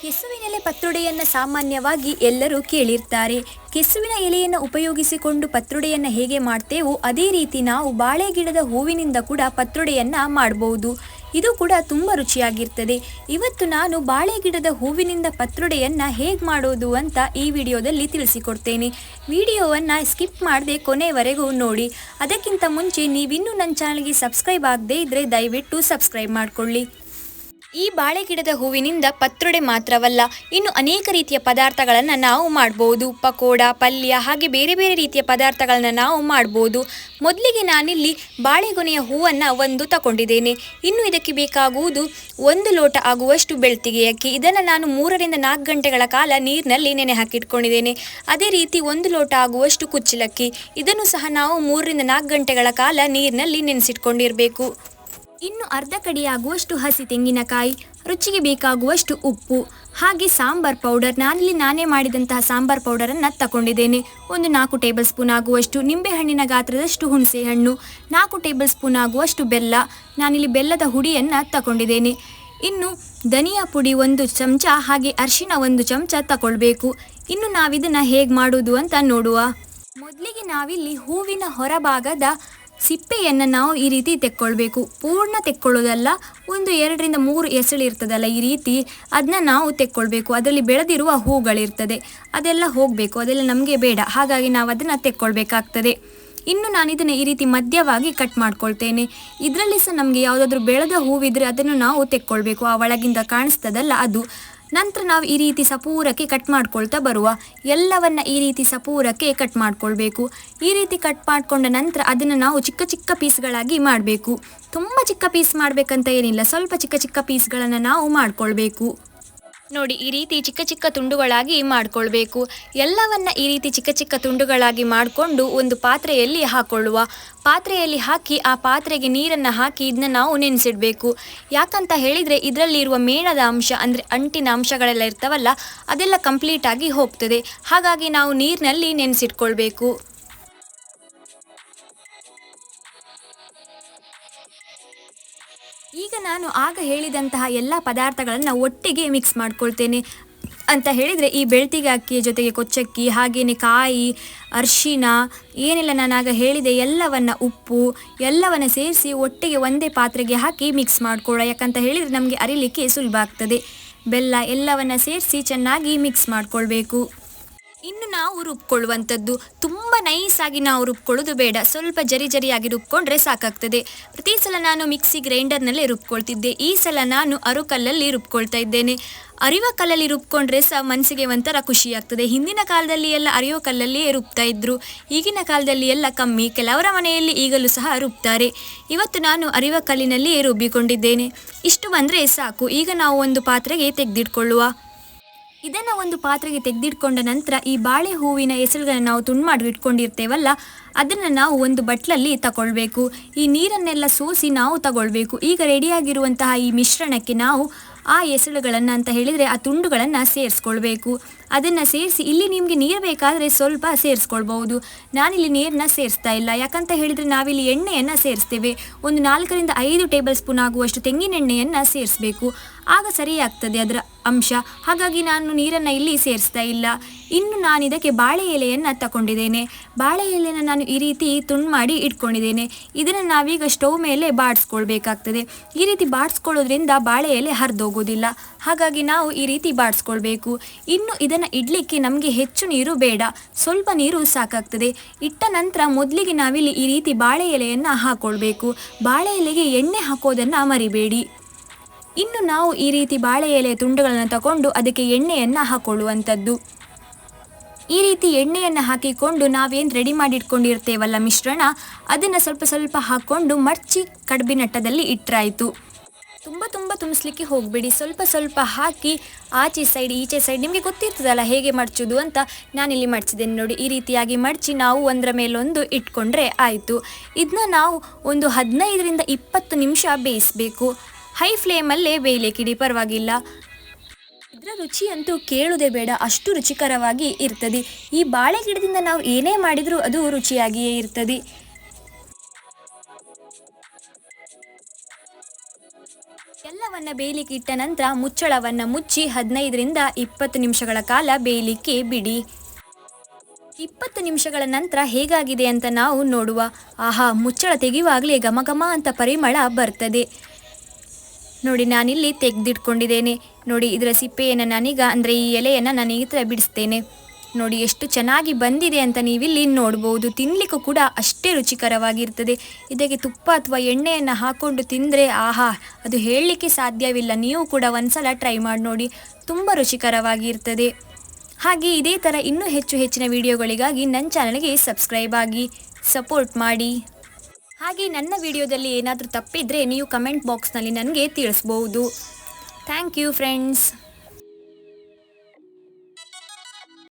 ಕೆಸುವಿನೆಲೆ ಪತ್ರುಡೆಯನ್ನು ಸಾಮಾನ್ಯವಾಗಿ ಎಲ್ಲರೂ ಕೇಳಿರ್ತಾರೆ. ಕೆಸುವಿನ ಎಲೆಯನ್ನು ಉಪಯೋಗಿಸಿಕೊಂಡು ಪತ್ರುಡೆಯನ್ನು ಹೇಗೆ ಮಾಡ್ತೇವೋ ಅದೇ ರೀತಿ ನಾವು ಬಾಳೆ ಗಿಡದ ಹೂವಿನಿಂದ ಕೂಡ ಪತ್ರುಡೆಯನ್ನು ಮಾಡಬಹುದು. ಇದು ಕೂಡ ತುಂಬ ರುಚಿಯಾಗಿರ್ತದೆ. ಇವತ್ತು ನಾನು ಬಾಳೆ ಗಿಡದ ಹೂವಿನಿಂದ ಪತ್ರುಡೆಯನ್ನು ಹೇಗೆ ಮಾಡೋದು ಅಂತ ಈ ವಿಡಿಯೋದಲ್ಲಿ ತಿಳಿಸಿಕೊಡ್ತೇನೆ. ವಿಡಿಯೋವನ್ನು ಸ್ಕಿಪ್ ಮಾಡದೆ ಕೊನೆವರೆಗೂ ನೋಡಿ. ಅದಕ್ಕಿಂತ ಮುಂಚೆ ನೀವಿನ್ನೂ ನನ್ನ ಚಾನಲ್ಗೆ ಸಬ್ಸ್ಕ್ರೈಬ್ ಆಗದೇ ಇದ್ದರೆ ದಯವಿಟ್ಟು ಸಬ್ಸ್ಕ್ರೈಬ್ ಮಾಡಿಕೊಳ್ಳಿ. ಈ ಬಾಳೆ ಗಿಡದ ಹೂವಿನಿಂದ ಪತ್ರುಡೆ ಮಾತ್ರವಲ್ಲ, ಇನ್ನು ಅನೇಕ ರೀತಿಯ ಪದಾರ್ಥಗಳನ್ನು ನಾವು ಮಾಡ್ಬೋದು. ಪಕೋಡ, ಪಲ್ಯ ಹಾಗೆ ಬೇರೆ ಬೇರೆ ರೀತಿಯ ಪದಾರ್ಥಗಳನ್ನು ನಾವು ಮಾಡ್ಬೋದು. ಮೊದಲಿಗೆ ನಾನಿಲ್ಲಿ ಬಾಳೆಗೊನೆಯ ಹೂವನ್ನು ಒಂದು ತಗೊಂಡಿದ್ದೇನೆ. ಇನ್ನು ಇದಕ್ಕೆ ಬೇಕಾಗುವುದು 1 ಲೋಟ ಆಗುವಷ್ಟು ಬೆಳ್ತಿಗೆ ಅಕ್ಕಿ. ಇದನ್ನು ನಾನು 3 ರಿಂದ 4 ಗಂಟೆಗಳ ಕಾಲ ನೀರಿನಲ್ಲಿ ನೆನೆ ಹಾಕಿಟ್ಕೊಂಡಿದ್ದೇನೆ. ಅದೇ ರೀತಿ 1 ಲೋಟ ಆಗುವಷ್ಟು ಕುಚ್ಚಲಕ್ಕಿ, ಇದನ್ನು ಸಹ ನಾವು 3 ರಿಂದ 4 ಗಂಟೆಗಳ ಕಾಲ ನೀರಿನಲ್ಲಿ ನೆನೆಸಿಟ್ಕೊಂಡಿರಬೇಕು. ಇನ್ನು ಅರ್ಧ ಕಡಿಯಾಗುವಷ್ಟು ಹಸಿ ತೆಂಗಿನಕಾಯಿ, ರುಚಿಗೆ ಬೇಕಾಗುವಷ್ಟು ಉಪ್ಪು ಹಾಗೆ ಸಾಂಬಾರ್ ಪೌಡರ್. ನಾನೇ ಮಾಡಿದಂತಹ ಸಾಂಬಾರ್ ಪೌಡರನ್ನು ತಗೊಂಡಿದ್ದೇನೆ. ಒಂದು 4 ಟೇಬಲ್ ಸ್ಪೂನ್ ಆಗುವಷ್ಟು ನಿಂಬೆಹಣ್ಣಿನ ಗಾತ್ರದಷ್ಟು ಹುಣಸೆ ಹಣ್ಣು, 4 ಟೇಬಲ್ ಸ್ಪೂನ್ ಆಗುವಷ್ಟು ಬೆಲ್ಲ. ನಾನಿಲ್ಲಿ ಬೆಲ್ಲದ ಹುಡಿಯನ್ನು ತಗೊಂಡಿದ್ದೇನೆ. ಇನ್ನು ಧನಿಯಾ ಪುಡಿ 1 ಚಮಚ ಹಾಗೆ ಅರಿಶಿನ 1 ಚಮಚ ತಗೊಳ್ಬೇಕು. ಇನ್ನು ನಾವಿದನ್ನು ಹೇಗೆ ಮಾಡೋದು ಅಂತ ನೋಡುವ. ಮೊದಲಿಗೆ ನಾವಿಲ್ಲಿ ಹೂವಿನ ಹೊರಭಾಗದ ಸಿಪ್ಪೆಯನ್ನು ನಾವು ಈ ರೀತಿ ತೆಕ್ಕೊಳ್ಬೇಕು. ಪೂರ್ಣ ತೆಕ್ಕೊಳ್ಳೋದಲ್ಲ, ಒಂದು 2 ರಿಂದ 3 ಎಸಳು ಇರ್ತದಲ್ಲ ಈ ರೀತಿ, ಅದನ್ನ ನಾವು ತೆಕ್ಕೊಳ್ಬೇಕು. ಅದರಲ್ಲಿ ಬೆಳೆದಿರುವ ಹೂಗಳಿರ್ತದೆ, ಅದೆಲ್ಲ ಹೋಗಬೇಕು, ಅದೆಲ್ಲ ನಮಗೆ ಬೇಡ. ಹಾಗಾಗಿ ನಾವು ಅದನ್ನು ತೆಕ್ಕೊಳ್ಬೇಕಾಗ್ತದೆ. ಇನ್ನು ನಾನು ಇದನ್ನು ಈ ರೀತಿ ಮಧ್ಯವಾಗಿ ಕಟ್ ಮಾಡ್ಕೊಳ್ತೇನೆ. ಇದರಲ್ಲಿ ಸಹ ನಮಗೆ ಯಾವುದಾದ್ರೂ ಬೆಳೆದ ಹೂವಿದ್ರೆ ಅದನ್ನು ನಾವು ತೆಕ್ಕೊಳ್ಬೇಕು. ಆ ಒಳಗಿಂದ ಕಾಣಿಸ್ತದಲ್ಲ ಅದು. ನಂತರ ನಾವು ಈ ರೀತಿ ಸಪೂರಕ್ಕೆ ಕಟ್ ಮಾಡ್ಕೊಳ್ತಾ ಬರುವ. ಎಲ್ಲವನ್ನ ಈ ರೀತಿ ಸಪೂರಕ್ಕೆ ಕಟ್ ಮಾಡ್ಕೊಳ್ಬೇಕು. ಈ ರೀತಿ ಕಟ್ ಮಾಡಿಕೊಂಡ ನಂತರ ಅದನ್ನು ನಾವು ಚಿಕ್ಕ ಚಿಕ್ಕ ಪೀಸ್ಗಳಾಗಿ ಮಾಡಬೇಕು. ತುಂಬ ಚಿಕ್ಕ ಪೀಸ್ ಮಾಡಬೇಕಂತ ಏನಿಲ್ಲ, ಸ್ವಲ್ಪ ಚಿಕ್ಕ ಚಿಕ್ಕ ಪೀಸ್ಗಳನ್ನು ನಾವು ಮಾಡ್ಕೊಳ್ಬೇಕು. ನೋಡಿ, ಈ ರೀತಿ ಚಿಕ್ಕ ಚಿಕ್ಕ ತುಂಡುಗಳಾಗಿ ಮಾಡಿಕೊಳ್ಬೇಕು. ಎಲ್ಲವನ್ನ ಈ ರೀತಿ ಚಿಕ್ಕ ಚಿಕ್ಕ ತುಂಡುಗಳಾಗಿ ಮಾಡಿಕೊಂಡು ಒಂದು ಪಾತ್ರೆಯಲ್ಲಿ ಹಾಕೊಳ್ಳುವ. ಪಾತ್ರೆಯಲ್ಲಿ ಹಾಕಿ ಆ ಪಾತ್ರೆಗೆ ನೀರನ್ನು ಹಾಕಿ ಇದನ್ನ ನಾವು ನೆನೆಸಿಡಬೇಕು. ಯಾಕಂತ ಹೇಳಿದರೆ ಇದರಲ್ಲಿ ಇರುವ ಮೇಣದ ಅಂಶ ಅಂದರೆ ಅಂಟಿನ ಅಂಶಗಳೆಲ್ಲ ಇರ್ತಾವಲ್ಲ, ಅದೆಲ್ಲ ಕಂಪ್ಲೀಟಾಗಿ ಹೋಗ್ತದೆ. ಹಾಗಾಗಿ ನಾವು ನೀರಿನಲ್ಲಿ ನೆನೆಸಿಟ್ಕೊಳ್ಬೇಕು. ಈಗ ನಾನು ಆಗ ಹೇಳಿದಂತಹ ಎಲ್ಲ ಪದಾರ್ಥಗಳನ್ನು ಒಟ್ಟಿಗೆ ಮಿಕ್ಸ್ ಮಾಡ್ಕೊಳ್ತೇನೆ. ಅಂತ ಹೇಳಿದರೆ ಈ ಬೆಳ್ತಿಗೆ ಅಕ್ಕಿಯ ಜೊತೆಗೆ ಕೊಚ್ಚಕ್ಕಿ, ಹಾಗೆಯೇ ಕಾಯಿ, ಅರಿಶಿನ ಏನೆಲ್ಲ ನಾನು ಆಗ ಹೇಳಿದೆ ಎಲ್ಲವನ್ನು, ಉಪ್ಪು ಎಲ್ಲವನ್ನು ಸೇರಿಸಿ ಒಟ್ಟಿಗೆ ಒಂದೇ ಪಾತ್ರೆಗೆ ಹಾಕಿ ಮಿಕ್ಸ್ ಮಾಡ್ಕೊಳ್ಳೋ. ಯಾಕಂತ ಹೇಳಿದರೆ ನಮಗೆ ಅರಿಲಿಕ್ಕೆ ಸುಲಭ ಆಗ್ತದೆ. ಬೆಲ್ಲ ಎಲ್ಲವನ್ನು ಸೇರಿಸಿ ಚೆನ್ನಾಗಿ ಮಿಕ್ಸ್ ಮಾಡ್ಕೊಳ್ಬೇಕು. ಇನ್ನು ನಾವು ರುಬ್ಕೊಳ್ಳುವಂಥದ್ದು ತುಂಬ ನೈಸಾಗಿ ನಾವು ರುಬ್ಕೊಳ್ಳೋದು ಬೇಡ, ಸ್ವಲ್ಪ ಜರಿಯಾಗಿ ರುಬ್ಕೊಂಡ್ರೆ ಸಾಕಾಗ್ತದೆ. ಪ್ರತಿ ಸಲ ನಾನು ಮಿಕ್ಸಿ ಗ್ರೈಂಡರ್ನಲ್ಲೇ ರುಬ್ಕೊಳ್ತಿದ್ದೆ. ಈ ಸಲ ನಾನು ಅರುಕಲ್ಲಲ್ಲಿ ರುಬ್ಕೊಳ್ತಾ ಇದ್ದೇನೆ. ಅರಿವ ಕಲ್ಲಲ್ಲಿ ರುಬ್ಕೊಂಡ್ರೆ ಸಹ ಮನಸ್ಸಿಗೆ ಒಂಥರ ಖುಷಿ ಆಗ್ತದೆ. ಹಿಂದಿನ ಕಾಲದಲ್ಲಿ ಎಲ್ಲ ಅರಿಯೋ ಕಲ್ಲಲ್ಲಿಯೇ ರುಬ್ತಾ ಇದ್ರು, ಈಗಿನ ಕಾಲದಲ್ಲಿ ಎಲ್ಲ ಕಮ್ಮಿ. ಕೆಲವರ ಮನೆಯಲ್ಲಿ ಈಗಲೂ ಸಹ ರುಬ್ತಾರೆ. ಇವತ್ತು ನಾನು ಅರಿವ ಕಲ್ಲಿನಲ್ಲಿಯೇ ರುಬ್ಬಿಕೊಂಡಿದ್ದೇನೆ. ಇಷ್ಟು ಬಂದರೆ ಸಾಕು. ಈಗ ನಾವು ಒಂದು ಪಾತ್ರೆಗೆ ತೆಗೆದಿಟ್ಕೊಳ್ಳುವ. ಇದನ್ನು ಒಂದು ಪಾತ್ರೆಗೆ ತೆಗೆದಿಟ್ಕೊಂಡ ನಂತರ ಈ ಬಾಳೆ ಹೂವಿನ ಎಸಳುಗಳನ್ನು ನಾವು ತುಂಡು ಮಾಡಿ ಇಟ್ಕೊಂಡಿರ್ತೇವಲ್ಲ, ಅದನ್ನು ನಾವು ಒಂದು ಬಟ್ಲಲ್ಲಿ ತಗೊಳ್ಬೇಕು. ಈ ನೀರನ್ನೆಲ್ಲ ಸೋಸಿ ನಾವು ತಗೊಳ್ಬೇಕು. ಈಗ ರೆಡಿಯಾಗಿರುವಂತಹ ಈ ಮಿಶ್ರಣಕ್ಕೆ ನಾವು ಆ ಎಸಳುಗಳನ್ನು ಅಂತ ಹೇಳಿದರೆ ಆ ತುಂಡುಗಳನ್ನು ಸೇರಿಸ್ಕೊಳ್ಬೇಕು. ಅದನ್ನು ಸೇರಿಸಿ ಇಲ್ಲಿ ನಿಮಗೆ ನೀರು ಬೇಕಾದರೆ ಸ್ವಲ್ಪ ಸೇರಿಸ್ಕೊಳ್ಬಹುದು. ನಾನಿಲ್ಲಿ ನೀರನ್ನ ಸೇರಿಸ್ತಾ ಇಲ್ಲ. ಯಾಕಂತ ಹೇಳಿದರೆ ನಾವಿಲ್ಲಿ ಎಣ್ಣೆಯನ್ನು ಸೇರಿಸ್ತೇವೆ. ಒಂದು 4 ರಿಂದ 5 ಟೇಬಲ್ ಸ್ಪೂನ್ ಆಗುವಷ್ಟು ತೆಂಗಿನೆಣ್ಣೆಯನ್ನು ಸೇರಿಸಬೇಕು. ಆಗ ಸರಿಯಾಗ್ತದೆ ಅದರ ಅಂಶ. ಹಾಗಾಗಿ ನಾನು ನೀರನ್ನು ಇಲ್ಲಿ ಸೇರಿಸ್ತಾ ಇಲ್ಲ. ಇನ್ನು ನಾನು ಇದಕ್ಕೆ ಬಾಳೆ ಎಲೆಯನ್ನು ತಗೊಂಡಿದ್ದೇನೆ. ಬಾಳೆ ಎಲೆಯನ್ನು ನಾನು ಈ ರೀತಿ ತುಂಡು ಮಾಡಿ ಇಟ್ಕೊಂಡಿದ್ದೇನೆ. ಇದನ್ನು ನಾವೀಗ ಸ್ಟವ್ ಮೇಲೆ ಬಾಡಿಸ್ಕೊಳ್ಬೇಕಾಗ್ತದೆ. ಈ ರೀತಿ ಬಾಡಿಸ್ಕೊಳ್ಳೋದ್ರಿಂದ ಬಾಳೆ ಎಲೆ ಹರಿದೋಗೋದಿಲ್ಲ. ಹಾಗಾಗಿ ನಾವು ಈ ರೀತಿ ಬಾಡಿಸ್ಕೊಳ್ಬೇಕು. ಇನ್ನು ಇದನ್ನು ಇಡಲಿಕ್ಕೆ ನಮಗೆ ಹೆಚ್ಚು ನೀರು ಬೇಡ, ಸ್ವಲ್ಪ ನೀರು ಸಾಕಾಗ್ತದೆ. ಇಟ್ಟ ನಂತರ ಮೊದಲಿಗೆ ನಾವಿಲ್ಲಿ ಈ ರೀತಿ ಬಾಳೆ ಎಲೆಯನ್ನು ಹಾಕ್ಕೊಳ್ಬೇಕು. ಬಾಳೆ ಎಲೆಗೆ ಎಣ್ಣೆ ಹಾಕೋದನ್ನು ಮರಿಬೇಡಿ. ಇನ್ನು ನಾವು ಈ ರೀತಿ ಬಾಳೆ ಎಲೆಯ ತುಂಡುಗಳನ್ನು ತಗೊಂಡು ಅದಕ್ಕೆ ಎಣ್ಣೆಯನ್ನು ಹಾಕೊಳ್ಳುವಂಥದ್ದು. ಈ ರೀತಿ ಎಣ್ಣೆಯನ್ನು ಹಾಕಿಕೊಂಡು ನಾವೇನು ರೆಡಿ ಮಾಡಿಟ್ಕೊಂಡಿರ್ತೇವಲ್ಲ ಮಿಶ್ರಣ, ಅದನ್ನು ಸ್ವಲ್ಪ ಸ್ವಲ್ಪ ಹಾಕ್ಕೊಂಡು ಮಡಚಿ ಕಡುಬಿನಟ್ಟದಲ್ಲಿ ಇಟ್ಟರಾಯಿತು. ತುಂಬ ತುಂಬಿಸ್ಲಿಕ್ಕೆ ಹೋಗಬೇಡಿ. ಸ್ವಲ್ಪ ಸ್ವಲ್ಪ ಹಾಕಿ ಆಚೆ ಸೈಡ್ ಈಚೆ ಸೈಡ್ ನಿಮಗೆ ಗೊತ್ತಿರ್ತದಲ್ಲ ಹೇಗೆ ಮಡಚೋದು ಅಂತ. ನಾನಿಲ್ಲಿ ಮಡಚಿದ್ದೇನೆ ನೋಡಿ. ಈ ರೀತಿಯಾಗಿ ಮಡಚಿ ನಾವು ಒಂದರ ಮೇಲೊಂದು ಇಟ್ಕೊಂಡ್ರೆ ಆಯಿತು. ಇದನ್ನ ನಾವು ಒಂದು 15 ರಿಂದ 20 ನಿಮಿಷ ಬೇಯಿಸಬೇಕು. ಹೈ ಫ್ಲೇಮಲ್ಲೇ ಬೇಯಲಿಕ್ಕಿಡಿ, ಪರವಾಗಿಲ್ಲ. ಇದರ ರುಚಿ ಅಂತೂ ಕೇಳೋದೇ ಬೇಡ, ಅಷ್ಟು ರುಚಿಕರವಾಗಿ ಇರ್ತದೆ. ಈ ಬಾಳೆ ಗಿಡದಿಂದ ನಾವು ಏನೇ ಮಾಡಿದರೂ ಅದು ರುಚಿಯಾಗಿಯೇ ಇರ್ತದೆ. ಅನ್ನವನ್ನು ಬೇಯಲಿಕ್ಕೆ ಇಟ್ಟ ನಂತರ ಮುಚ್ಚಳವನ್ನು ಮುಚ್ಚಿ 15ರಿಂದ 20 ನಿಮಿಷಗಳ ಕಾಲ ಬೇಯಲಿಕ್ಕೆ ಬಿಡಿ. 20 ನಿಮಿಷಗಳ ನಂತರ ಹೇಗಾಗಿದೆ ಅಂತ ನಾವು ನೋಡುವ. ಆಹಾ, ಮುಚ್ಚಳ ತೆಗೆಯುವಾಗಲೇ ಘಮ ಘಮ ಅಂತ ಪರಿಮಳ ಬರ್ತದೆ. ನೋಡಿ, ನಾನಿಲ್ಲಿ ತೆಗೆದಿಟ್ಕೊಂಡಿದ್ದೇನೆ. ನೋಡಿ, ಇದರ ಸಿಪ್ಪೆಯನ್ನು ನಾನೀಗ ಅಂದರೆ ಈ ಎಲೆಯನ್ನು ನಾನು ಈ ಥರ ಬಿಡಿಸ್ತೇನೆ. ನೋಡಿ ಎಷ್ಟು ಚೆನ್ನಾಗಿ ಬಂದಿದೆ ಅಂತ ನೀವಿಲ್ಲಿ ನೋಡ್ಬೋದು. ತಿನ್ನಲಿಕ್ಕೂ ಕೂಡ ಅಷ್ಟೇ ರುಚಿಕರವಾಗಿರ್ತದೆ. ಇದಕ್ಕೆ ತುಪ್ಪ ಅಥವಾ ಎಣ್ಣೆಯನ್ನು ಹಾಕ್ಕೊಂಡು ತಿಂದರೆ ಆಹಾ, ಅದು ಹೇಳಲಿಕ್ಕೆ ಸಾಧ್ಯವಿಲ್ಲ. ನೀವು ಕೂಡ ಒಂದ್ಸಲ ಟ್ರೈ ಮಾಡಿ ನೋಡಿ, ತುಂಬ ರುಚಿಕರವಾಗಿರ್ತದೆ. ಹಾಗೆ ಇದೇ ಥರ ಇನ್ನೂ ಹೆಚ್ಚಿನ ವಿಡಿಯೋಗಳಿಗಾಗಿ ನನ್ನ ಚಾನಲ್ಗೆ ಸಬ್ಸ್ಕ್ರೈಬ್ ಆಗಿ ಸಪೋರ್ಟ್ ಮಾಡಿ. ಹಾಗೆ ನನ್ನ ವಿಡಿಯೋದಲ್ಲಿ ಏನಾದರೂ ತಪ್ಪಿದರೆ ನೀವು ಕಮೆಂಟ್ ಬಾಕ್ಸ್ನಲ್ಲಿ ನನಗೆ ತಿಳಿಸ್ಬೋದು. Thank you friends.